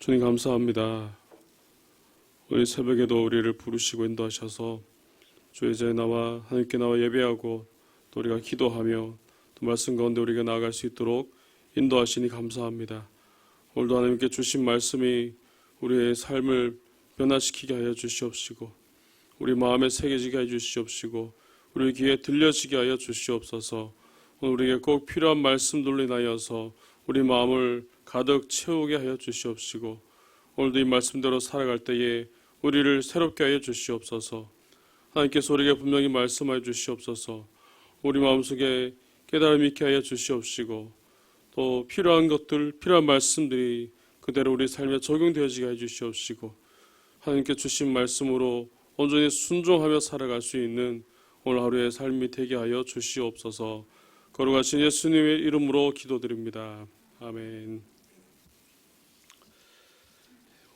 주님 감사합니다. 오늘 새벽에도 우리를 부르시고 인도하셔서 주의 자리에 나와 하나님께 나와 예배하고 또 우리가 기도하며 또 말씀 가운데 우리가 나아갈 수 있도록 인도하시니 감사합니다. 오늘도 하나님께 주신 말씀이 우리의 삶을 변화시키게 하여 주시옵시고 우리 마음에 새겨지게 하여 주시옵시고 우리 귀에 들려지게 하여 주시옵소서. 오늘 우리에게 꼭 필요한 말씀들로 인하여서 우리 마음을 가득 채우게 하여 주시옵시고 오늘도 이 말씀대로 살아갈 때에 우리를 새롭게 하여 주시옵소서. 하나님께서 우리에게 분명히 말씀하여 주시옵소서. 우리 마음속에 깨달음 있게 하여 주시옵시고 또 필요한 것들, 필요한 말씀들이 그대로 우리 삶에 적용되어지게 하여 주시옵시고 하나님께 주신 말씀으로 온전히 순종하며 살아갈 수 있는 오늘 하루의 삶이 되게 하여 주시옵소서. 거룩하신 예수님의 이름으로 기도드립니다. 아멘.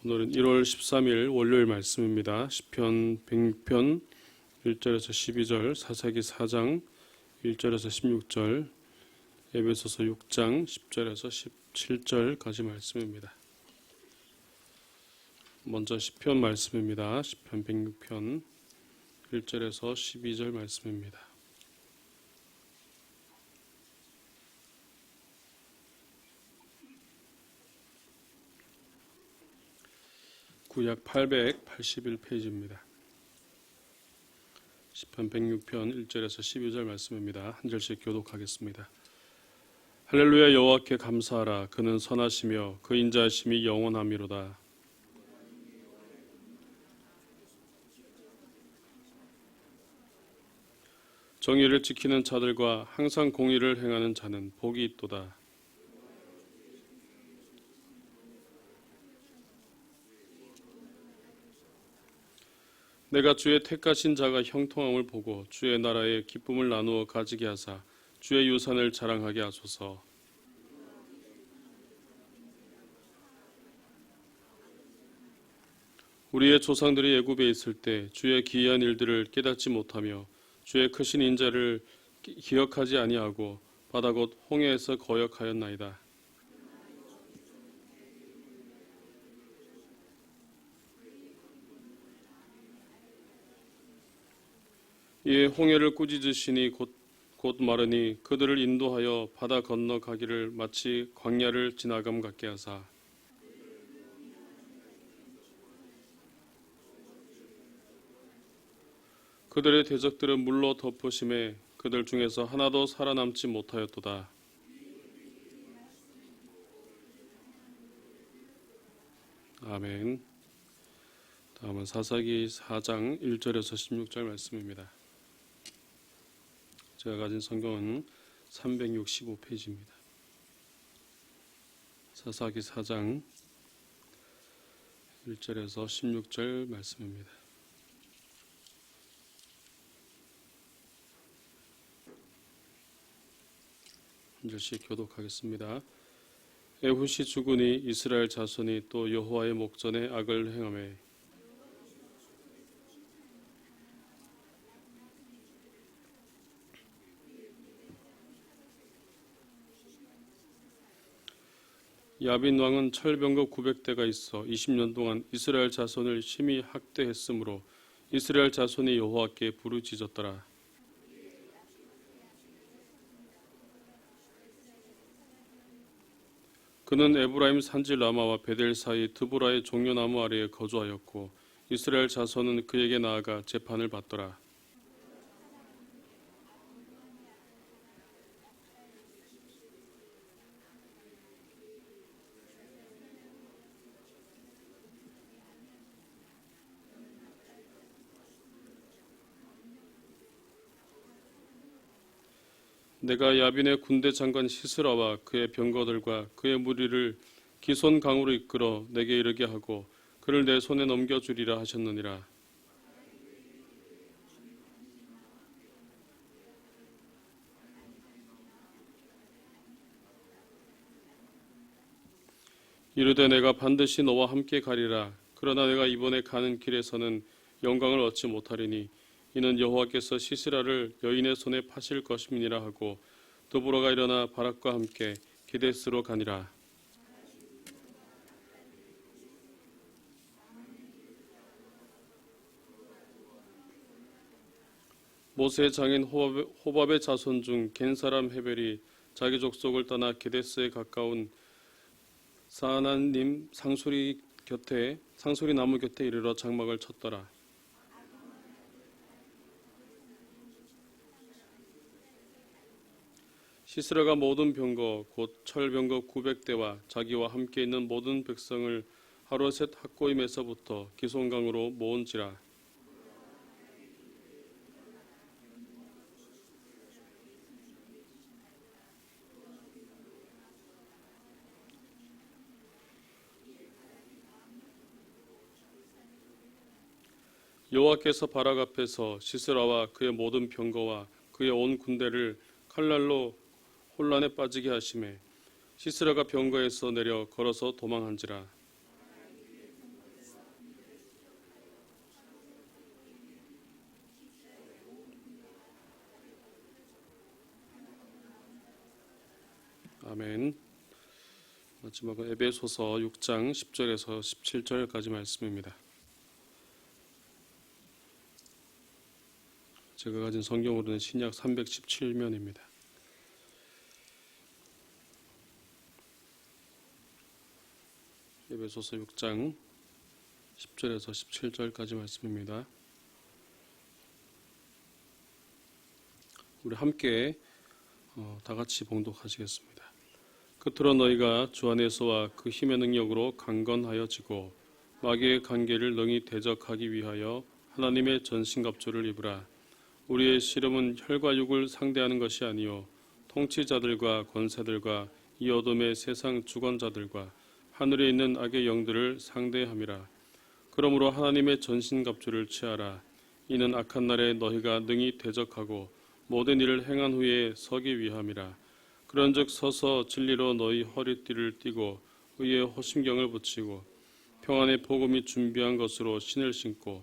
오늘은 1월 13일 월요일 말씀입니다. 시편 106편 1절에서 12절, 사사기 4장 1절에서 16절, 에베소서 6장 10절에서 17절까지 말씀입니다. 먼저 시편 말씀입니다. 시편 106편 1절에서 12절 말씀입니다. 구약 881페이지입니다. 시편 106편 1절에서 12절 말씀입니다. 한 절씩 교독하겠습니다. 할렐루야. 여호와께 감사하라. 그는 선하시며 그 인자하심이 영원하미로다. 정의를 지키는 자들과 항상 공의를 행하는 자는 복이 있도다. 내가 주의 택하신 자가 형통함을 보고 주의 나라의 기쁨을 나누어 가지게 하사 주의 유산을 자랑하게 하소서. 우리의 조상들이 애굽에 있을 때 주의 기이한 일들을 깨닫지 못하며 주의 크신 인자를 기억하지 아니하고 바다 곧 홍해에서 거역하였나이다. 이에 홍해를 꾸짖으시니 곧 마르니 그들을 인도하여 바다 건너 가기를 마치 광야를 지나감 같게 하사 그들의 대적들은 물로 덮으심에 그들 중에서 하나도 살아남지 못하였도다. 아멘. 다음은 사사기 4장 1절에서 16절 말씀입니다. 제가 가진 성경은 365페이지입니다. 사사기 4장 1절에서 16절 말씀입니다. 한 절씩 교독하겠습니다. 에훗이 죽으니 이스라엘 자손이 또 여호와의 목전에 악을 행하매 야빈 왕은 철병거 900대가 있어 20년 동안 이스라엘 자손을 심히 학대했으므로 이스라엘 자손이 여호와께 부르짖었더라. 그는 에브라임 산지 라마와 베델 사이 드보라의 종려나무 아래에 거주하였고 이스라엘 자손은 그에게 나아가 재판을 받더라. 내가 야빈의 군대 장관 시스라와 그의 병거들과 그의 무리를 기손 강으로 이끌어 내게 이르게 하고 그를 내 손에 넘겨주리라 하셨느니라. 이르되 내가 반드시 너와 함께 가리라. 그러나 내가 이번에 가는 길에서는 영광을 얻지 못하리니 이는 여호와께서 시스라를 여인의 손에 파실 것임이니라 하고 드보라가 일어나 바락과 함께 게데스로 가니라. 모세의 장인 호밥의 자손 중 겐 사람 헤벨이 자기 족속을 떠나 게데스에 가까운 사하나님 상소리 나무 곁에 이르러 장막을 쳤더라. 시스라가 모든 병거 곧 철병거 900대와 자기와 함께 있는 모든 백성을 하루셋 학고임에서부터 기손강으로 모은지라. 여호와께서 바락 앞에서 시스라와 그의 모든 병거와 그의 온 군대를 칼날로 혼란에 빠지게 하심에 시스라가 병거에서 내려 걸어서 도망한지라. 아멘. 마지막은 에베소서 6장 10절에서 17절까지 말씀입니다. 제가 가진 성경으로는 신약 317면입니다. 에베소서 6장 10절에서 17절까지 말씀입니다. 우리 함께 다 같이 봉독하시겠습니다. 끝으로 너희가 주 안에서와 그 힘의 능력으로 강건하여지고 마귀의 관계를 능히 대적하기 위하여 하나님의 전신갑주를 입으라. 우리의 씨름은 혈과 육을 상대하는 것이 아니요 통치자들과 권세들과 이 어둠의 세상 주권자들과 하늘에 있는 악의 영들을 상대함이라. 그러므로 하나님의 전신갑주를 취하라. 이는 악한 날에 너희가 능히 대적하고 모든 일을 행한 후에 서기 위함이라. 그런즉 서서 진리로 너희 허리띠를 띠고 의의 호심경을 붙이고 평안의 복음이 준비한 것으로 신을 신고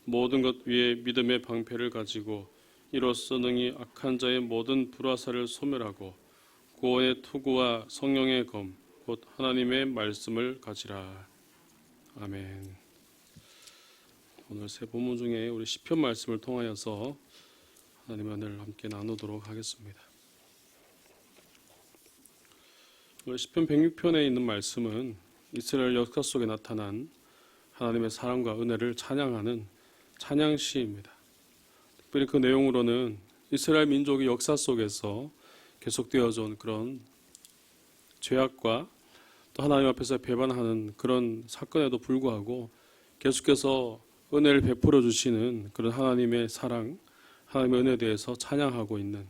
모든 것 위에 믿음의 방패를 가지고 이로써 능히 악한 자의 모든 불화살을 소멸하고 구원의 투구와 성령의 검 곧 하나님의 말씀을 가지라. 아멘. 오늘 세 본문 중에 우리 시편 말씀을 통하여서 하나님의 은혜를 함께 나누도록 하겠습니다. 오늘 시편 106편에 있는 말씀은 이스라엘 역사 속에 나타난 하나님의 사랑과 은혜를 찬양하는 찬양시입니다. 특별히 그 내용으로는 이스라엘 민족의 역사 속에서 계속되어져 온 그런 죄악과 또 하나님 앞에서 배반하는 그런 사건에도 불구하고 계속해서 은혜를 베풀어 주시는 그런 하나님의 사랑, 하나님의 은혜에 대해서 찬양하고 있는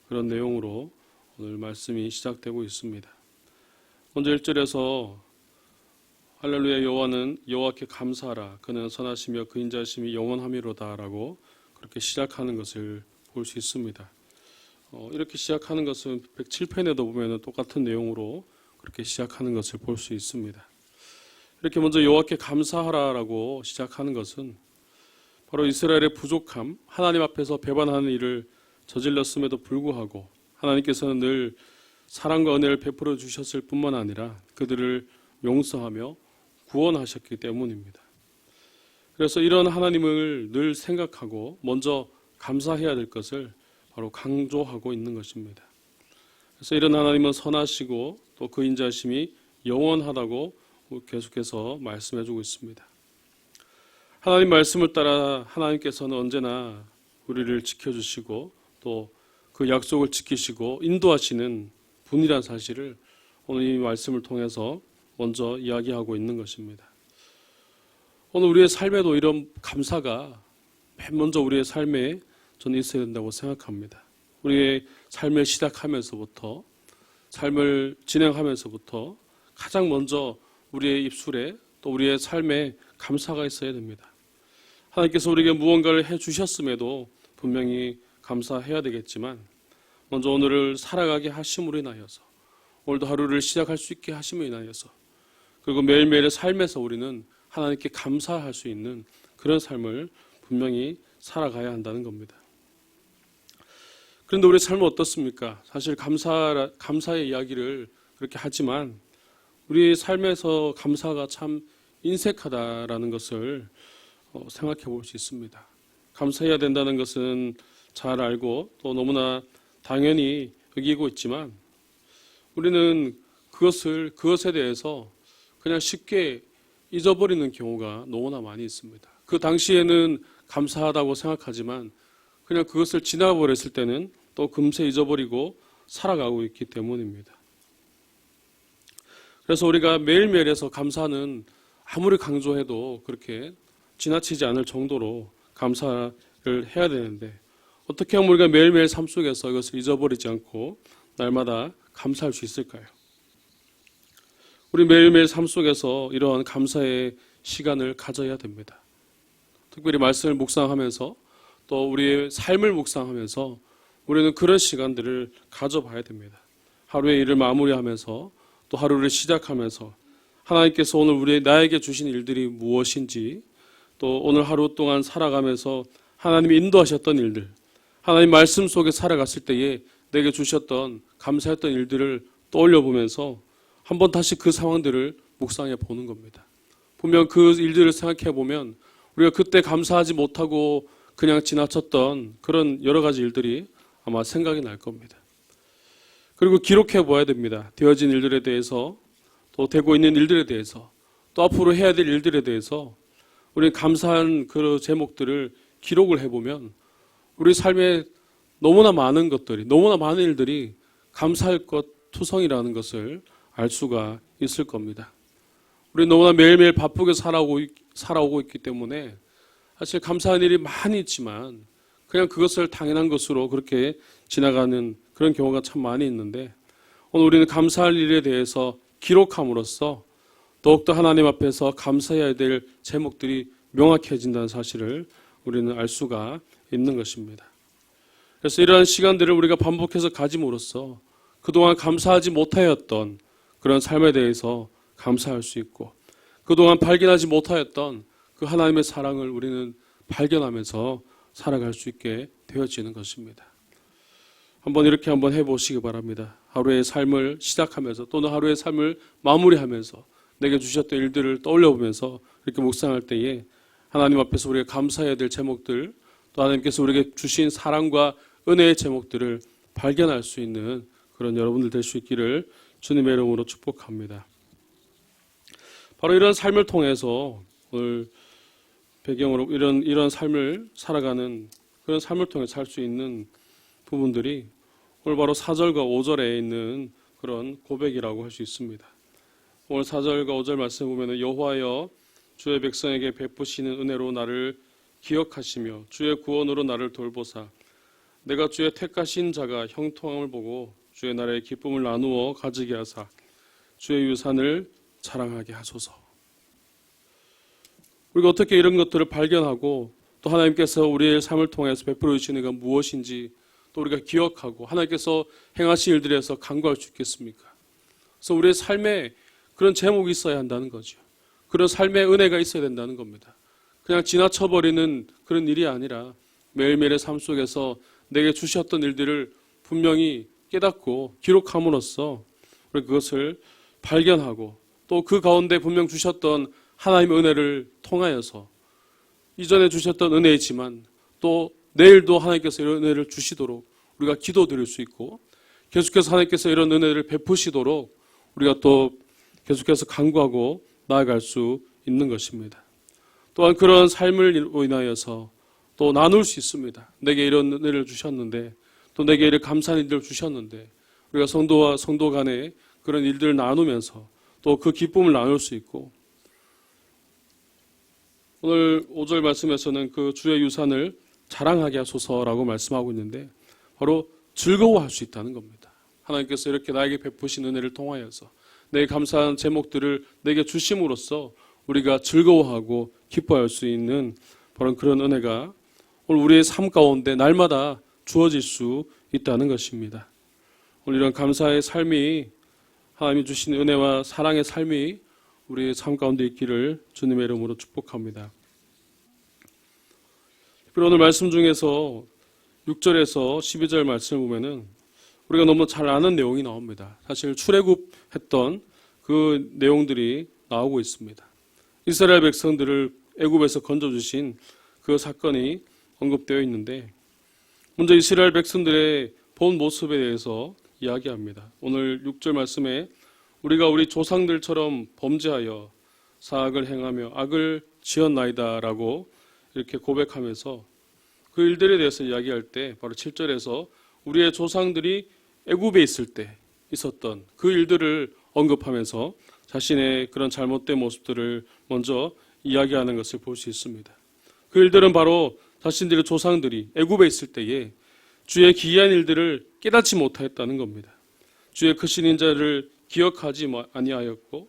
그런 내용으로 오늘 말씀이 시작되고 있습니다. 먼저 1절에서 할렐루야 여호와께 감사하라. 그는 선하시며 그 인자심이 영원하미로다 라고 그렇게 시작하는 것을 볼 수 있습니다. 이렇게 시작하는 것은 107편에도 보면 똑같은 내용으로 그렇게 시작하는 것을 볼 수 있습니다. 이렇게 먼저 여호와께 감사하라라고 시작하는 것은 바로 이스라엘의 부족함, 하나님 앞에서 배반하는 일을 저질렀음에도 불구하고 하나님께서는 늘 사랑과 은혜를 베풀어 주셨을 뿐만 아니라 그들을 용서하며 구원하셨기 때문입니다. 그래서 이런 하나님을 늘 생각하고 먼저 감사해야 될 것을 바로 강조하고 있는 것입니다. 그래서 이런 하나님은 선하시고 또 그 인자심이 영원하다고 계속해서 말씀해주고 있습니다. 하나님 말씀을 따라 하나님께서는 언제나 우리를 지켜주시고 또 그 약속을 지키시고 인도하시는 분이라는 사실을 오늘 이 말씀을 통해서 먼저 이야기하고 있는 것입니다. 오늘 우리의 삶에도 이런 감사가 맨 먼저 우리의 삶에 저는 있어야 된다고 생각합니다. 우리의 삶을 시작하면서부터 삶을 진행하면서부터 가장 먼저 우리의 입술에 또 우리의 삶에 감사가 있어야 됩니다. 하나님께서 우리에게 무언가를 해주셨음에도 분명히 감사해야 되겠지만 먼저 오늘을 살아가게 하심으로 인하여서 오늘도 하루를 시작할 수 있게 하심으로 인하여서 그리고 매일매일의 삶에서 우리는 하나님께 감사할 수 있는 그런 삶을 분명히 살아가야 한다는 겁니다. 그런데 우리의 삶은 어떻습니까? 사실 감사의 이야기를 그렇게 하지만 우리의 삶에서 감사가 참 인색하다라는 것을 생각해 볼 수 있습니다. 감사해야 된다는 것은 잘 알고 또 너무나 당연히 여기고 있지만 우리는 그것에 대해서 그냥 쉽게 잊어버리는 경우가 너무나 많이 있습니다. 그 당시에는 감사하다고 생각하지만 그냥 그것을 지나버렸을 때는 또 금세 잊어버리고 살아가고 있기 때문입니다. 그래서 우리가 매일매일에서 감사는 아무리 강조해도 그렇게 지나치지 않을 정도로 감사를 해야 되는데 어떻게 하면 우리가 매일매일 삶 속에서 이것을 잊어버리지 않고 날마다 감사할 수 있을까요? 우리 매일매일 삶 속에서 이러한 감사의 시간을 가져야 됩니다. 특별히 말씀을 묵상하면서 또 우리의 삶을 묵상하면서 우리는 그런 시간들을 가져봐야 됩니다. 하루의 일을 마무리하면서 또 하루를 시작하면서 하나님께서 오늘 나에게 주신 일들이 무엇인지 또 오늘 하루 동안 살아가면서 하나님이 인도하셨던 일들, 하나님 말씀 속에 살아갔을 때에 내게 주셨던 감사했던 일들을 떠올려 보면서 한번 다시 그 상황들을 묵상해 보는 겁니다. 분명 그 일들을 생각해 보면 우리가 그때 감사하지 못하고 그냥 지나쳤던 그런 여러 가지 일들이 아마 생각이 날 겁니다. 그리고 기록해 보아야 됩니다. 되어진 일들에 대해서 또 되고 있는 일들에 대해서 또 앞으로 해야 될 일들에 대해서 우리 감사한 그 제목들을 기록을 해보면 우리 삶에 너무나 많은 것들이 너무나 많은 일들이 감사할 것 투성이라는 것을 알 수가 있을 겁니다. 우리 너무나 매일매일 바쁘게 살아오고 있기 때문에 사실 감사한 일이 많이 있지만 그냥 그것을 당연한 것으로 그렇게 지나가는 그런 경우가 참 많이 있는데 오늘 우리는 감사할 일에 대해서 기록함으로써 더욱더 하나님 앞에서 감사해야 될 제목들이 명확해진다는 사실을 우리는 알 수가 있는 것입니다. 그래서 이러한 시간들을 우리가 반복해서 가짐으로써 그동안 감사하지 못하였던 그런 삶에 대해서 감사할 수 있고 그동안 발견하지 못하였던 그 하나님의 사랑을 우리는 발견하면서 살아갈 수 있게 되어지는 것입니다. 이렇게 한번 해보시기 바랍니다. 하루의 삶을 시작하면서 또는 하루의 삶을 마무리하면서 내게 주셨던 일들을 떠올려보면서 이렇게 묵상할 때에 하나님 앞에서 우리가 감사해야 될 제목들 또 하나님께서 우리에게 주신 사랑과 은혜의 제목들을 발견할 수 있는 그런 여러분들 될 수 있기를 주님의 이름으로 축복합니다. 바로 이런 삶을 통해서 오늘 배경으로 이런 삶을 살아가는 그런 삶을 통해 살 수 있는 부분들이 오늘 바로 4절과 5절에 있는 그런 고백이라고 할 수 있습니다. 오늘 4절과 5절 말씀 보면 여호와여 주의 백성에게 베푸시는 은혜로 나를 기억하시며 주의 구원으로 나를 돌보사 내가 주의 택하신 자가 형통함을 보고 주의 나라의 기쁨을 나누어 가지게 하사 주의 유산을 자랑하게 하소서. 우리가 어떻게 이런 것들을 발견하고 또 하나님께서 우리의 삶을 통해서 베풀어 주시는 건 무엇인지 또 우리가 기억하고 하나님께서 행하신 일들에서 간구할 수 있겠습니까? 그래서 우리의 삶에 그런 제목이 있어야 한다는 거죠. 그런 삶의 은혜가 있어야 된다는 겁니다. 그냥 지나쳐버리는 그런 일이 아니라 매일매일의 삶 속에서 내게 주셨던 일들을 분명히 깨닫고 기록함으로써 우리 그것을 발견하고 또 그 가운데 분명 주셨던 하나님의 은혜를 통하여서 이전에 주셨던 은혜이지만 또 내일도 하나님께서 이런 은혜를 주시도록 우리가 기도드릴 수 있고 계속해서 하나님께서 이런 은혜를 베푸시도록 우리가 또 계속해서 간구하고 나아갈 수 있는 것입니다. 또한 그런 삶을 인하여서 또 나눌 수 있습니다. 내게 이런 은혜를 주셨는데 또 내게 이런 감사한 일들을 주셨는데 우리가 성도와 성도 간에 그런 일들을 나누면서 또 그 기쁨을 나눌 수 있고 오늘 5절 말씀에서는 그 주의 유산을 자랑하게 하소서라고 말씀하고 있는데 바로 즐거워할 수 있다는 겁니다. 하나님께서 이렇게 나에게 베푸신 은혜를 통하여서 내 감사한 제목들을 내게 주심으로써 우리가 즐거워하고 기뻐할 수 있는 바로 그런 은혜가 오늘 우리의 삶 가운데 날마다 주어질 수 있다는 것입니다. 오늘 이런 감사의 삶이 하나님이 주신 은혜와 사랑의 삶이 우리의 삶 가운데 있기를 주님의 이름으로 축복합니다. 특별히 오늘 말씀 중에서 6절에서 12절 말씀을 보면은 우리가 너무 잘 아는 내용이 나옵니다. 사실 출애굽했던 그 내용들이 나오고 있습니다. 이스라엘 백성들을 애굽에서 건져주신 그 사건이 언급되어 있는데 먼저 이스라엘 백성들의 본 모습에 대해서 이야기합니다. 오늘 6절 말씀에 우리가 우리 조상들처럼 범죄하여 사악을 행하며 악을 지었나이다라고 이렇게 고백하면서 그 일들에 대해서 이야기할 때 바로 7절에서 우리의 조상들이 애굽에 있을 때 있었던 그 일들을 언급하면서 자신의 그런 잘못된 모습들을 먼저 이야기하는 것을 볼 수 있습니다. 그 일들은 바로 자신들의 조상들이 애굽에 있을 때에 주의 기이한 일들을 깨닫지 못하였다는 겁니다. 주의 크신 인자를 기억하지 아니하였고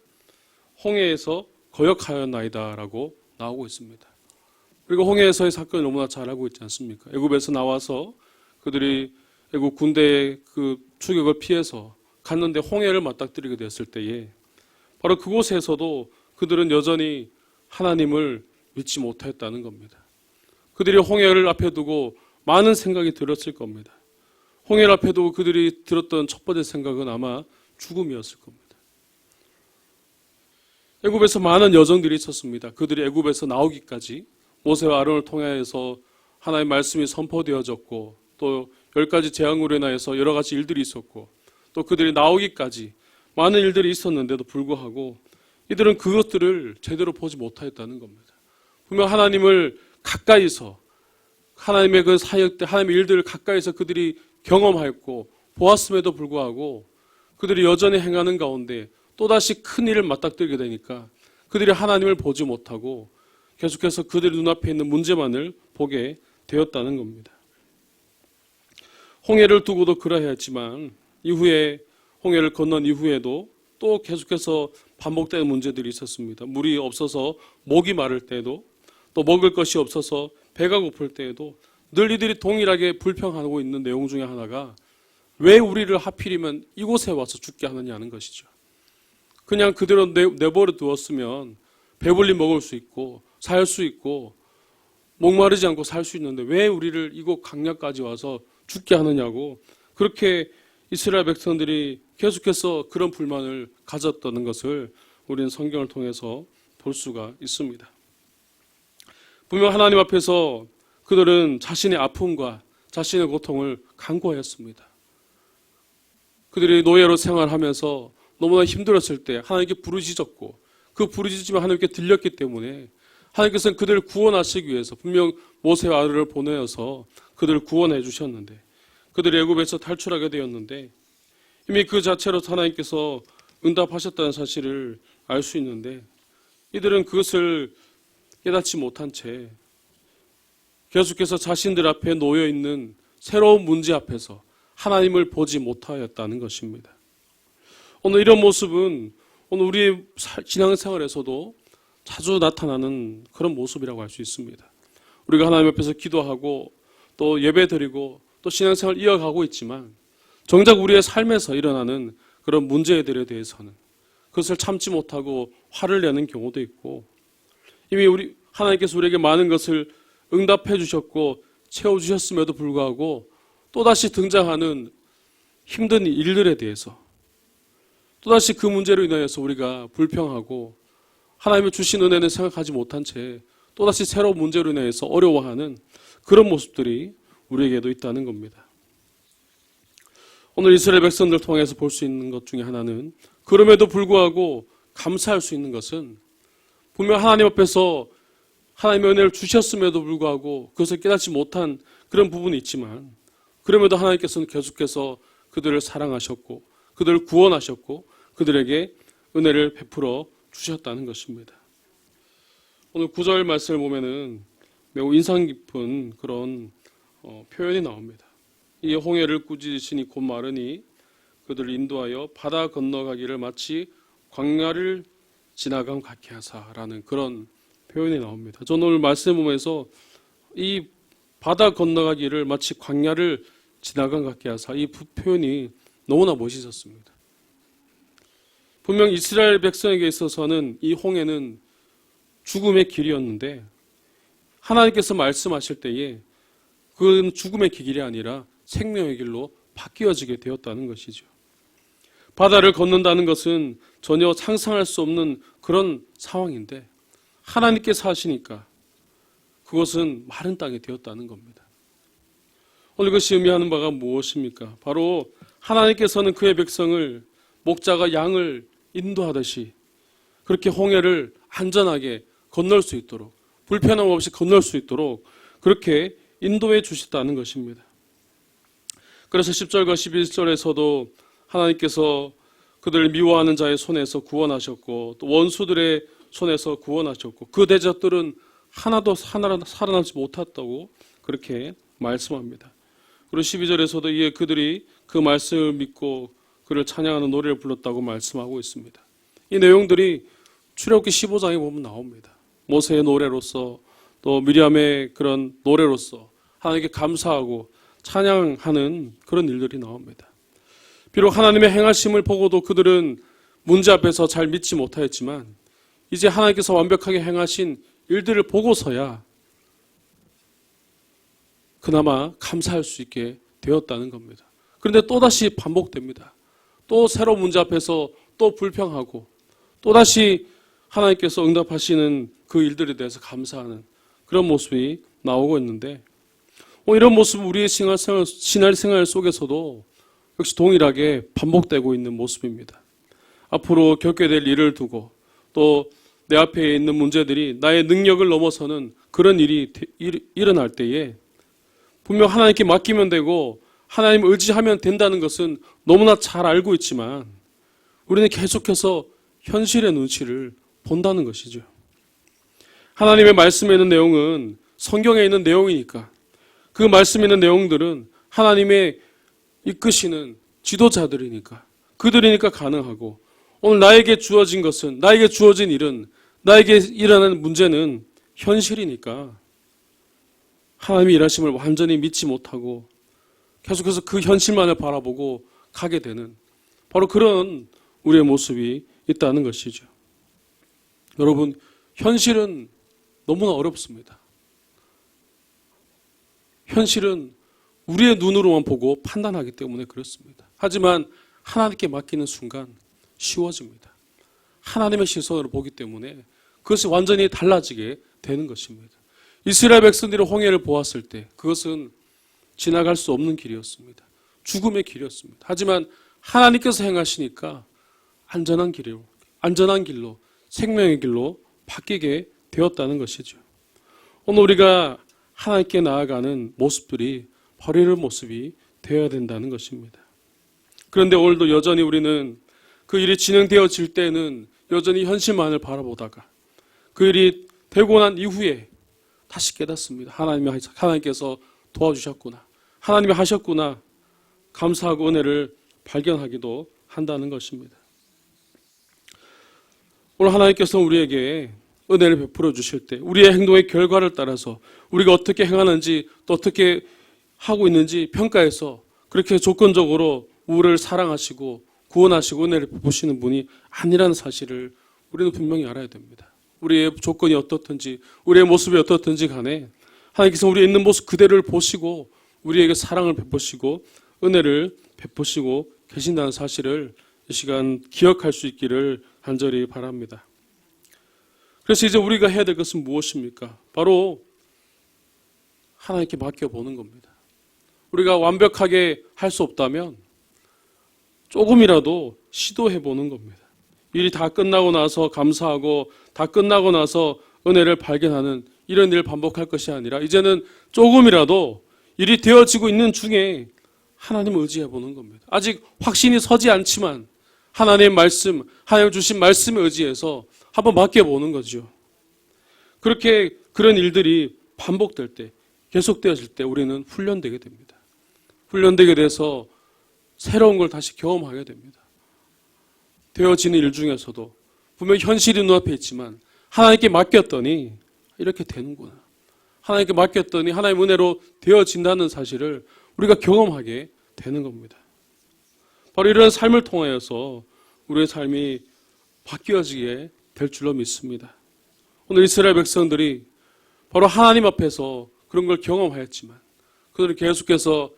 홍해에서 거역하였나이다라고 나오고 있습니다. 그리고 홍해에서의 사건을 너무나 잘 알고 있지 않습니까? 애굽에서 나와서 그들이 애굽 군대의 그 추격을 피해서 갔는데 홍해를 맞닥뜨리게 되었을 때에 바로 그곳에서도 그들은 여전히 하나님을 믿지 못하였다는 겁니다. 그들이 홍해를 앞에 두고 많은 생각이 들었을 겁니다. 홍해를 앞에 두고 그들이 들었던 첫 번째 생각은 아마 죽음이었을 겁니다. 애굽에서 많은 여정들이 있었습니다. 그들이 애굽에서 나오기까지 모세와 아론을 통하여서 하나님의 말씀이 선포되어졌고 또 10가지 재앙으로 인하여서 여러 가지 일들이 있었고 또 그들이 나오기까지 많은 일들이 있었는데도 불구하고 이들은 그것들을 제대로 보지 못하였다는 겁니다. 분명 하나님을 가까이서 하나님의 그 사역 때 하나님의 일들을 가까이서 그들이 경험하였고 보았음에도 불구하고 그들이 여전히 행하는 가운데 또다시 큰 일을 맞닥뜨리게 되니까 그들이 하나님을 보지 못하고 계속해서 그들의 눈앞에 있는 문제만을 보게 되었다는 겁니다. 홍해를 두고도 그러해야 했지만 이후에 홍해를 건넌 이후에도 또 계속해서 반복되는 문제들이 있었습니다. 물이 없어서 목이 마를 때에도 또 먹을 것이 없어서 배가 고플 때에도 늘 이들이 동일하게 불평하고 있는 내용 중에 하나가 왜 우리를 하필이면 이곳에 와서 죽게 하느냐는 것이죠. 그냥 그대로 내버려 두었으면 배불리 먹을 수 있고 살 수 있고 목마르지 않고 살 수 있는데 왜 우리를 이곳 강야까지 와서 죽게 하느냐고 그렇게 이스라엘 백성들이 계속해서 그런 불만을 가졌다는 것을 우리는 성경을 통해서 볼 수가 있습니다. 분명 하나님 앞에서 그들은 자신의 아픔과 자신의 고통을 간구하였습니다. 그들이 노예로 생활하면서 너무나 힘들었을 때 하나님께 부르짖었고 그 부르짖음이 하나님께 들렸기 때문에 하나님께서는 그들을 구원하시기 위해서 분명 모세와 아론을 보내어서 그들을 구원해 주셨는데 그들이 애굽에서 탈출하게 되었는데 이미 그 자체로 하나님께서 응답하셨다는 사실을 알 수 있는데 이들은 그것을 깨닫지 못한 채 계속해서 자신들 앞에 놓여 있는 새로운 문제 앞에서 하나님을 보지 못하였다는 것입니다. 오늘 이런 모습은 오늘 우리의 신앙생활에서도 자주 나타나는 그런 모습이라고 할 수 있습니다. 우리가 하나님 앞에서 기도하고 또 예배드리고 또 신앙생활을 이어가고 있지만 정작 우리의 삶에서 일어나는 그런 문제들에 대해서는 그것을 참지 못하고 화를 내는 경우도 있고 이미 하나님께서 우리에게 많은 것을 응답해 주셨고 채워주셨음에도 불구하고 또다시 등장하는 힘든 일들에 대해서 또다시 그 문제로 인하여서 우리가 불평하고 하나님의 주신 은혜는 생각하지 못한 채 또다시 새로운 문제로 인해서 어려워하는 그런 모습들이 우리에게도 있다는 겁니다. 오늘 이스라엘 백성들 통해서 볼 수 있는 것 중에 하나는 그럼에도 불구하고 감사할 수 있는 것은 분명 하나님 앞에서 하나님의 은혜를 주셨음에도 불구하고 그것을 깨닫지 못한 그런 부분이 있지만 그럼에도 하나님께서는 계속해서 그들을 사랑하셨고 그들을 구원하셨고 그들에게 은혜를 베풀어 주셨다는 것입니다. 오늘 9절 말씀을 보면은 매우 인상 깊은 그런 표현이 나옵니다. 이 홍해를 꾸짖으시니 곧 마르니 그들을 인도하여 바다 건너가기를 마치 광야를 지나감 같게 하사라는 그런 표현이 나옵니다. 저는 오늘 말씀 보면서 이 바다 건너가기를 마치 광야를 지나감 같게 하사 이 표현이 너무나 멋있었습니다. 분명 이스라엘 백성에게 있어서는 이 홍해는 죽음의 길이었는데 하나님께서 말씀하실 때에 그건 죽음의 길이 아니라 생명의 길로 바뀌어지게 되었다는 것이죠. 바다를 건넌다는 것은 전혀 상상할 수 없는 그런 상황인데 하나님께서 하시니까 그것은 마른 땅이 되었다는 겁니다. 오늘 이것이 의미하는 바가 무엇입니까? 바로 하나님께서는 그의 백성을 목자가 양을 인도하듯이 그렇게 홍해를 안전하게 건널 수 있도록, 불편함 없이 건널 수 있도록 그렇게 인도해 주셨다는 것입니다. 그래서 10절과 11절에서도 하나님께서 그들을 미워하는 자의 손에서 구원하셨고, 또 원수들의 손에서 구원하셨고, 그 대적들은 하나도 살아남지 못했다고 그렇게 말씀합니다. 그리고 12절에서도 이에 그들이 그 말씀을 믿고 그를 찬양하는 노래를 불렀다고 말씀하고 있습니다. 이 내용들이 출애굽기 15장에 보면 나옵니다. 모세의 노래로서, 또 미리암의 그런 노래로서 하나님께 감사하고 찬양하는 그런 일들이 나옵니다. 비록 하나님의 행하심을 보고도 그들은 문제 앞에서 잘 믿지 못하였지만, 이제 하나님께서 완벽하게 행하신 일들을 보고서야 그나마 감사할 수 있게 되었다는 겁니다. 그런데 또다시 반복됩니다. 또 새로운 문제 앞에서 또 불평하고, 또다시 하나님께서 응답하시는 그 일들에 대해서 감사하는 그런 모습이 나오고 있는데, 이런 모습은 우리의 신앙생활 속에서도 역시 동일하게 반복되고 있는 모습입니다. 앞으로 겪게 될 일을 두고, 또 내 앞에 있는 문제들이 나의 능력을 넘어서는 그런 일이 일어날 때에 분명 하나님께 맡기면 되고 하나님 의지하면 된다는 것은 너무나 잘 알고 있지만, 우리는 계속해서 현실의 눈치를 본다는 것이죠. 하나님의 말씀에 있는 내용은 성경에 있는 내용이니까, 그 말씀에 있는 내용들은 하나님의 이끄시는 지도자들이니까, 그들이니까 가능하고, 오늘 나에게 주어진 것은, 나에게 주어진 일은, 나에게 일어나는 문제는 현실이니까 하나님의 일하심을 완전히 믿지 못하고 계속해서 그 현실만을 바라보고 가게 되는 바로 그런 우리의 모습이 있다는 것이죠. 여러분, 현실은 너무나 어렵습니다. 현실은 우리의 눈으로만 보고 판단하기 때문에 그렇습니다. 하지만 하나님께 맡기는 순간 쉬워집니다. 하나님의 시선으로 보기 때문에 그것이 완전히 달라지게 되는 것입니다. 이스라엘 백성들이 홍해를 보았을 때 그것은 지나갈 수 없는 길이었습니다. 죽음의 길이었습니다. 하지만 하나님께서 행하시니까 안전한 길로 생명의 길로 바뀌게 되었다는 것이죠. 오늘 우리가 하나님께 나아가는 모습들이 바로 이런 모습이 되어야 된다는 것입니다. 그런데 오늘도 여전히 우리는 그 일이 진행되어질 때는 여전히 현실만을 바라보다가 그 일이 되고 난 이후에 다시 깨닫습니다. 하나님께서 도와주셨구나, 하나님이 하셨구나, 감사하고 은혜를 발견하기도 한다는 것입니다. 오늘 하나님께서 우리에게 은혜를 베풀어 주실 때 우리의 행동의 결과를 따라서 우리가 어떻게 행하는지 또 어떻게 하고 있는지 평가해서 그렇게 조건적으로 우리를 사랑하시고 구원하시고 은혜를 베푸시는 분이 아니라는 사실을 우리는 분명히 알아야 됩니다. 우리의 조건이 어떻든지 우리의 모습이 어떻든지 간에 하나님께서 우리의 있는 모습 그대로를 보시고 우리에게 사랑을 베푸시고 은혜를 베푸시고 계신다는 사실을 이 시간 기억할 수 있기를 간절히 바랍니다. 그래서 이제 우리가 해야 될 것은 무엇입니까? 바로 하나님께 맡겨보는 겁니다. 우리가 완벽하게 할 수 없다면 조금이라도 시도해보는 겁니다. 일이 다 끝나고 나서 감사하고 다 끝나고 나서 은혜를 발견하는 이런 일을 반복할 것이 아니라 이제는 조금이라도 일이 되어지고 있는 중에 하나님을 의지해보는 겁니다. 아직 확신이 서지 않지만 하나님의 말씀, 하나님 주신 말씀에 의지해서 한번 맡겨보는 거죠. 그렇게 그런 일들이 반복될 때, 계속되어질 때 우리는 훈련되게 됩니다. 훈련되게 돼서 새로운 걸 다시 경험하게 됩니다. 되어지는 일 중에서도 분명 현실이 눈앞에 있지만 하나님께 맡겼더니 이렇게 되는구나. 하나님께 맡겼더니 하나님의 은혜로 되어진다는 사실을 우리가 경험하게 되는 겁니다. 바로 이런 삶을 통하여서 우리의 삶이 바뀌어지게 될 줄로 믿습니다. 오늘 이스라엘 백성들이 바로 하나님 앞에서 그런 걸 경험하였지만 그들이 계속해서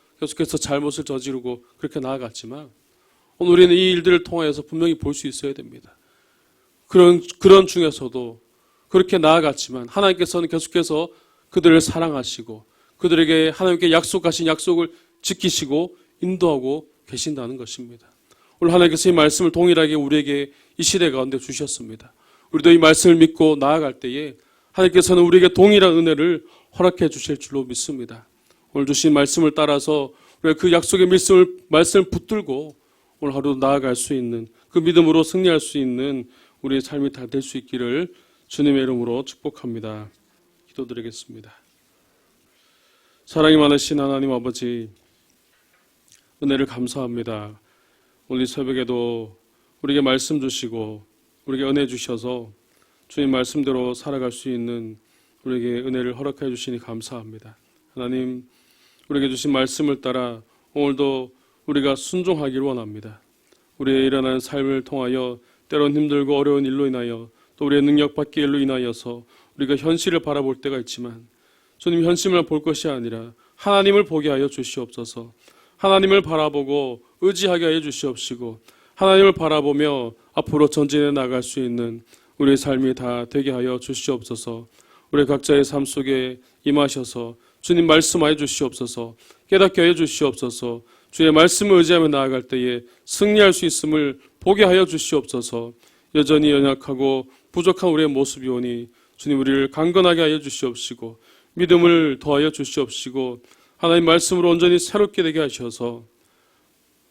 잘못을 저지르고 그렇게 나아갔지만 오늘 우리는 이 일들을 통하여서 분명히 볼 수 있어야 됩니다. 그런 중에서도 그렇게 나아갔지만 하나님께서는 계속해서 그들을 사랑하시고 그들에게 하나님께 약속하신 약속을 지키시고 인도하고 계신다는 것입니다. 오늘 하나님께서 이 말씀을 동일하게 우리에게 이 시대 가운데 주셨습니다. 우리도 이 말씀을 믿고 나아갈 때에 하나님께서는 우리에게 동일한 은혜를 허락해 주실 줄로 믿습니다. 오늘 주신 말씀을 따라서 우리가 그 약속의 말씀을 붙들고 오늘 하루 나아갈 수 있는, 그 믿음으로 승리할 수 있는 우리의 삶이 다 될 수 있기를 주님의 이름으로 축복합니다. 기도드리겠습니다. 사랑이 많으신 하나님 아버지, 은혜를 감사합니다. 오늘 이 새벽에도 우리에게 말씀 주시고 우리에게 은혜 주셔서 주님 말씀대로 살아갈 수 있는 우리에게 은혜를 허락해 주시니 감사합니다. 하나님, 우리에게 주신 말씀을 따라 오늘도 우리가 순종하기를 원합니다. 우리의 일어나는 삶을 통하여 때론 힘들고 어려운 일로 인하여 또 우리의 능력 밖의 일로 인하여서 우리가 현실을 바라볼 때가 있지만 주님, 현실을 볼 것이 아니라 하나님을 보게 하여 주시옵소서. 하나님을 바라보고 의지하게 하여 주시옵시고 하나님을 바라보며 앞으로 전진해 나갈 수 있는 우리의 삶이 다 되게 하여 주시옵소서. 우리 각자의 삶 속에 임하셔서 주님 말씀하여 주시옵소서. 깨닫게 하여 주시옵소서. 주의 말씀을 의지하며 나아갈 때에 승리할 수 있음을 보게 하여 주시옵소서. 여전히 연약하고 부족한 우리의 모습이 오니 주님, 우리를 강건하게 하여 주시옵시고 믿음을 더하여 주시옵시고 하나님 말씀으로 온전히 새롭게 되게 하셔서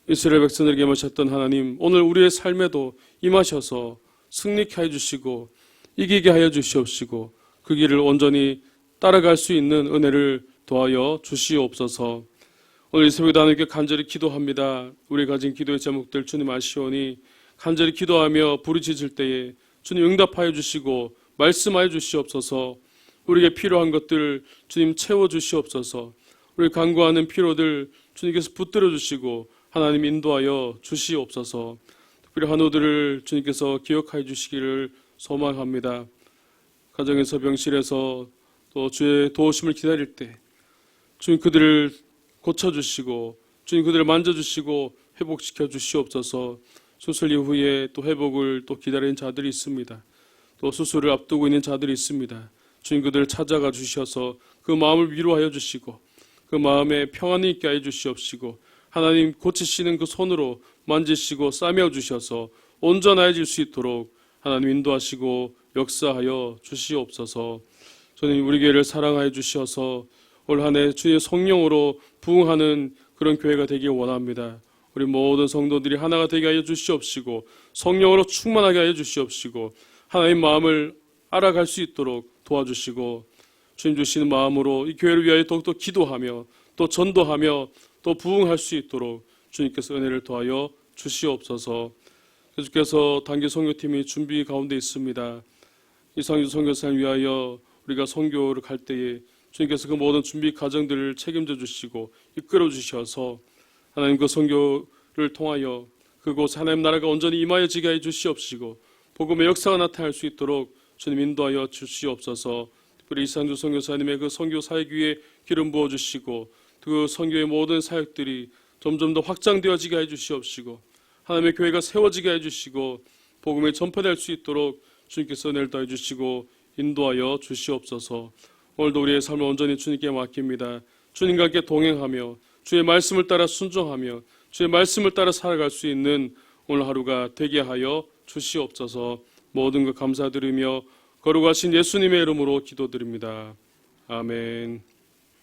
이스라엘 백성들에게 임하셨던 하나님, 오늘 우리의 삶에도 임하셔서 승리케 해주시고 이기게 하여 주시옵시고 그 길을 온전히 따라갈 수 있는 은혜를 도하여 주시옵소서. 오늘 이 새벽에 하나님께 간절히 기도합니다. 우리 가진 기도의 제목들 주님 아시오니 간절히 기도하며 부르짖을 때에 주님 응답하여 주시고 말씀하여 주시옵소서. 우리에게 필요한 것들 주님 채워주시옵소서. 우리 간구하는 필요들 주님께서 붙들어 주시고 하나님 인도하여 주시옵소서. 특별히 한우들을 주님께서 기억하여 주시기를 소망합니다. 가정에서 병실에서 또 주의 도우심을 기다릴 때 주님 그들을 고쳐주시고 주님 그들을 만져주시고 회복시켜 주시옵소서. 수술 이후에 또 회복을 또 기다리는 자들이 있습니다. 또 수술을 앞두고 있는 자들이 있습니다. 주님 그들을 찾아가 주셔서 그 마음을 위로하여 주시고 그 마음에 평안이 있게 하여 주시옵시고 하나님 고치시는 그 손으로 만지시고 싸매어 주셔서 온전해질 수 있도록 하나님 인도하시고 역사하여 주시옵소서. 주님 우리 교회를 사랑하여 주셔서 올 한 해 주의 성령으로 부흥하는 그런 교회가 되길 원합니다. 우리 모든 성도들이 하나가 되게 하여 주시옵시고 성령으로 충만하게 하여 주시옵시고 하나님 마음을 알아갈 수 있도록 도와주시고 주님 주시는 마음으로 이 교회를 위하여 더욱더 기도하며 또 전도하며 또 부흥할 수 있도록 주님께서 은혜를 더하여 주시옵소서. 주께서 단기 선교팀이 준비 가운데 있습니다. 이상주 선교사를 위하여 우리가 선교를 갈 때에 주님께서 그 모든 준비 과정들을 책임져 주시고 이끌어 주셔서 하나님 그 선교를 통하여 그곳 하나님 나라가 온전히 임하여지게 해 주시옵시고 복음의 역사가 나타날 수 있도록 주님 인도하여 주시옵소서. 특별히 이상주 선교사님의 그 선교 사역 위에 기름 부어 주시고 그 선교의 모든 사역들이 점점 더 확장되어지게 해 주시옵시고 하나님의 교회가 세워지게 해 주시고 복음이 전파될 수 있도록 주님께서 은혜를 더해 주시고 인도하여 주시옵소서. 오늘도 우리의 삶을 온전히 주님께 맡깁니다. 주님과 함께 동행하며 주의 말씀을 따라 순종하며 주의 말씀을 따라 살아갈 수 있는 오늘 하루가 되게 하여 주시옵소서. 모든 것 감사드리며 거룩하신 예수님의 이름으로 기도드립니다. 아멘.